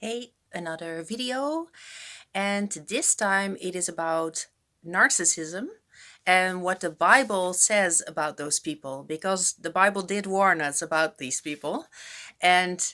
Hey, another video, and this time it is about narcissism and what the Bible says about those people, because the Bible did warn us about these people. And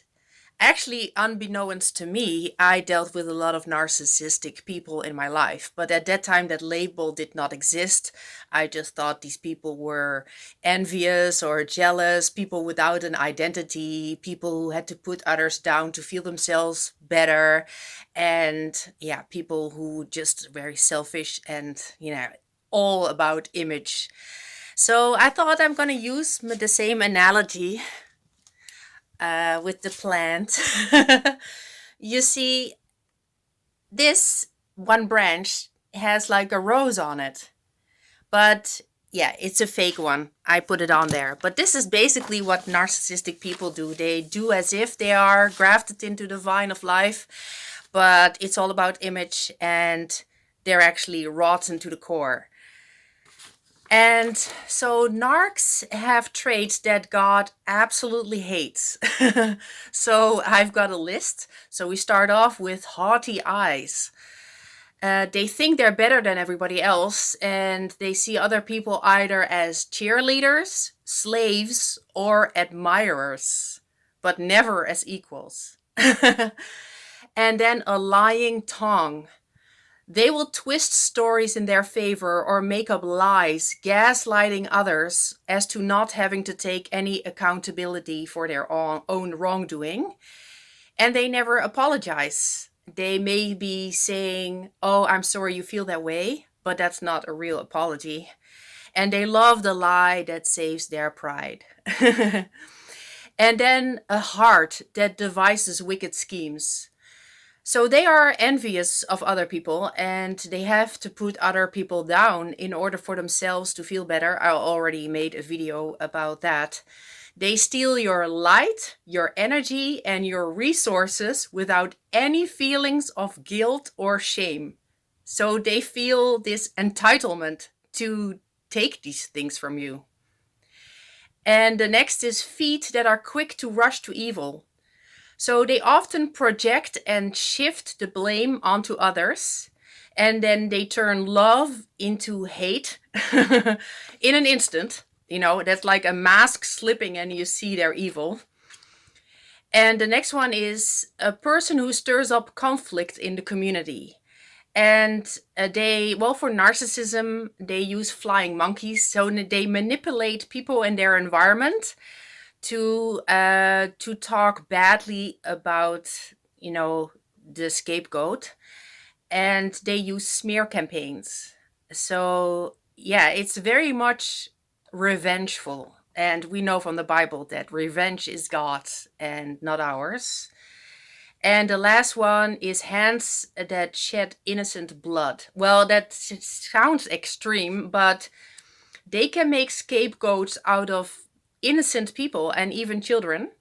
actually, unbeknownst to me, I dealt with a lot of narcissistic people in my life. But at that time, that label did not exist. I just thought these people were envious or jealous, people without an identity, people who had to put others down to feel themselves better. And yeah, people who just very selfish and, all about image. So I thought I'm going to use the same analogy with the plant. You see, this one branch has like a rose on it, but yeah, it's a fake one. I put it on there. But this is basically what narcissistic people do. They do as if they are grafted into the vine of life, but it's all about image and they're actually rotten to the core. And so narcs have traits that God absolutely hates. So I've got a list. So we start off with haughty eyes. They think they're better than everybody else, and they see other people either as cheerleaders, slaves, or admirers, but never as equals. And then a lying tongue. They will twist stories in their favor or make up lies, gaslighting others as to not having to take any accountability for their own wrongdoing. And they never apologize. They may be saying, "Oh, I'm sorry you feel that way," but that's not a real apology. And they love the lie that saves their pride. And then a heart that devises wicked schemes. So they are envious of other people and they have to put other people down in order for themselves to feel better. I already made a video about that. They steal your light, your energy, and your resources without any feelings of guilt or shame. So they feel this entitlement to take these things from you. And the next is feet that are quick to rush to evil. So they often project and shift the blame onto others, and then they turn love into hate in an instant. That's like a mask slipping and you see they're evil. And the next one is a person who stirs up conflict in the community. And for narcissism, they use flying monkeys. So they manipulate people in their environment to talk badly about the scapegoat, and they use smear campaigns. So yeah, it's very much revengeful, and we know from the Bible that revenge is God's and not ours. And the last one is hands that shed innocent blood. Well, that sounds extreme, but they can make scapegoats out of innocent people and even children.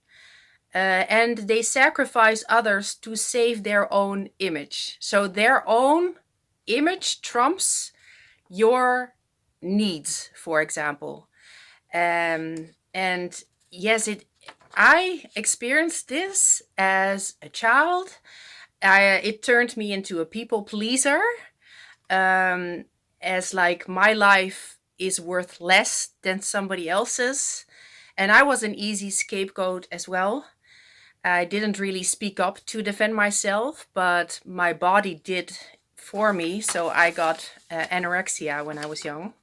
And they sacrifice others to save their own image. So their own image trumps your needs, for example. And yes, I experienced this as a child. It turned me into a people pleaser, as like my life is worth less than somebody else's. And I was an easy scapegoat as well. I didn't really speak up to defend myself, but my body did for me. So I got anorexia when I was young.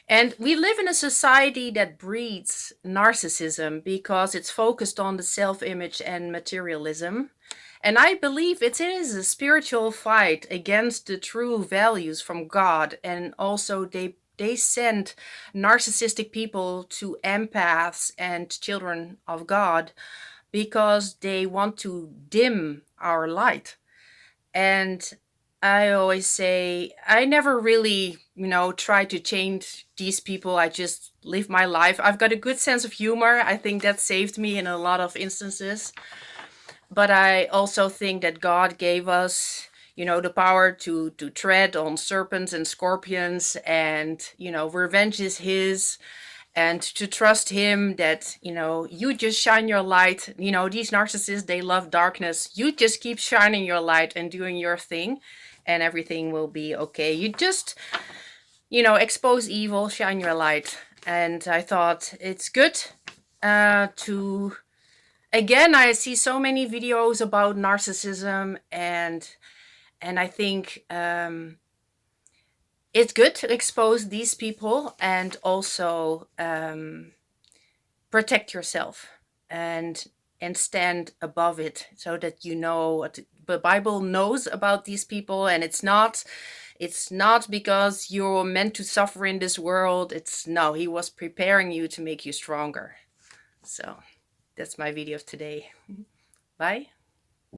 And we live in a society that breeds narcissism because it's focused on the self image and materialism. And I believe it is a spiritual fight against the true values from God. And also, they send narcissistic people to empaths and children of God because they want to dim our light. And I always say, I never really, try to change these people. I just live my life. I've got a good sense of humor. I think that saved me in a lot of instances. But I also think that God gave us, the power to tread on serpents and scorpions, and, revenge is His. and to trust him that, you just shine your light. These narcissists, they love darkness. You just keep shining your light and doing your thing, and everything will be okay. You just, expose evil, shine your light. And I thought it's good to, again, I see so many videos about narcissism, and I think it's good to expose these people, and also protect yourself, and stand above it, so that you know what the Bible knows about these people. And it's not because you're meant to suffer in this world. It's no, he was preparing you to make you stronger. So that's my video of today. Bye.